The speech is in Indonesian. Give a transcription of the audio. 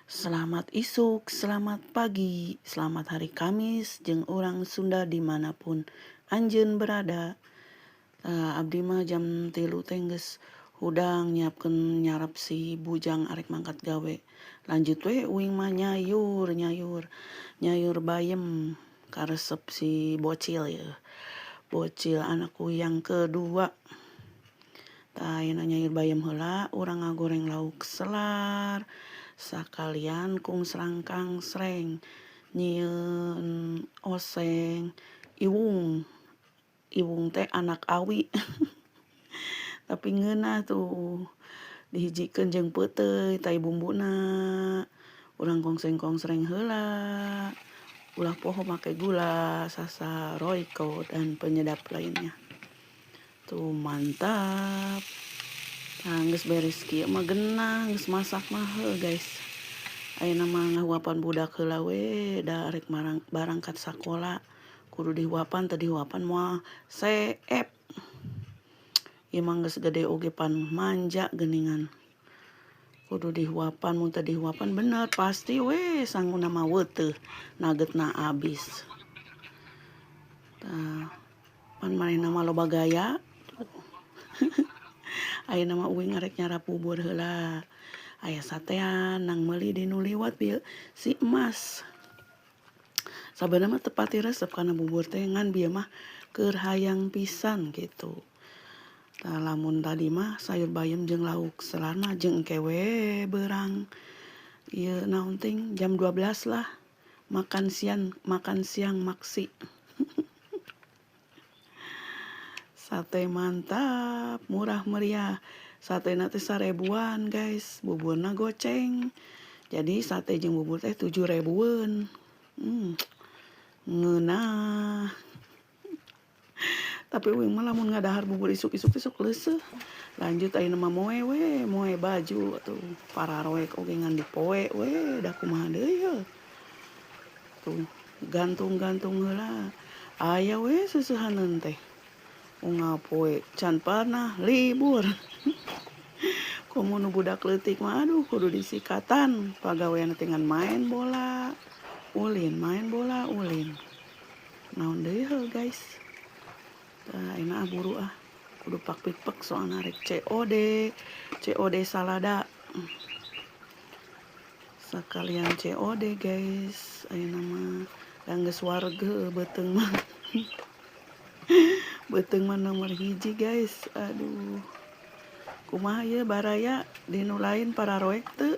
Selamat isuk, selamat pagi, selamat hari Kamis, jeung urang Sunda dimanapun anjeun berada. Abdi mah jam 3 teh geus hudang nyiapkeun nyarap si bujang arek mangkat gawe. Lanjut we uing mah nyayur bayem karesep si bocil ya. Bocil anakku yang kedua. Tah ayeuna nyayur bayem heula, urang ngagoreng lauk selar, sakalian kung serangkang sreng, nyieun oseng, iwung. Iwung teh anak awi. Tapi ngeunah tuh dihijikeun jeung peuteuy tai bumbuna. Urang kongseng-kongsreng heula. Ulah poho make gula, sasa royco dan penyedap lainnya. Tuh mantap. Nah, geus beres kieu mah geunah, geus masak mah guys. Ayeuna mah ngahuapan budak heula we, da arek barangkat sakola. Kudu dihuapan teu dihuapan moal seep. Ieu mah geus gede oge pan manja geuningan. Kudu dihuapan, mun teu dihuapan bener pasti we sangguna mah weuteuh, nagetna abis. Tah pan manehna mah loba gaya. Ayeuna mah uing arek nyarap bubur heula. Aya satean nang meuli di nu liwat si Emas. Sabenerna mah teu pati resep kana bubur teh ngan bieu mah keur hayang pisan gitu. Tah lamun tadi mah sayur bayam jeung lauk selar mah jeung engke we beurang. Ieu naon ting jam 12 lah. Makan siang maksi. Sate mantap, murah meriah. Satena teh 1000-an guys, buburna goceng. Jadi sate jeung bubur teh 7.000-an. Ngeunah. Tapi uing mah lamun ngadahar bubur isuk-isuk teh sok leuseuh. Lanjut ayeuna mah moe baju atuh. Pararoek oge ngan dipoe we, da kumaha deui yeuh. Tuh, gantung-gantung heula. Aya we seusehaneun teh. Ngapoe can pernah libur. Komo nu budak leutik mah aduh kudu disikatan. Pagawean teh ngan main bola, ulin. Naon deui heuh guys. Tah ayeuna buru kudu pak-pikpek soalna rek COD salada. Sakalian COD guys. Ayeuna mah da geus wareg beuteung mah. Beuteung mah nomor hiji guys. Aduh. Kumaha ieu baraya di nu lain pararoek teu?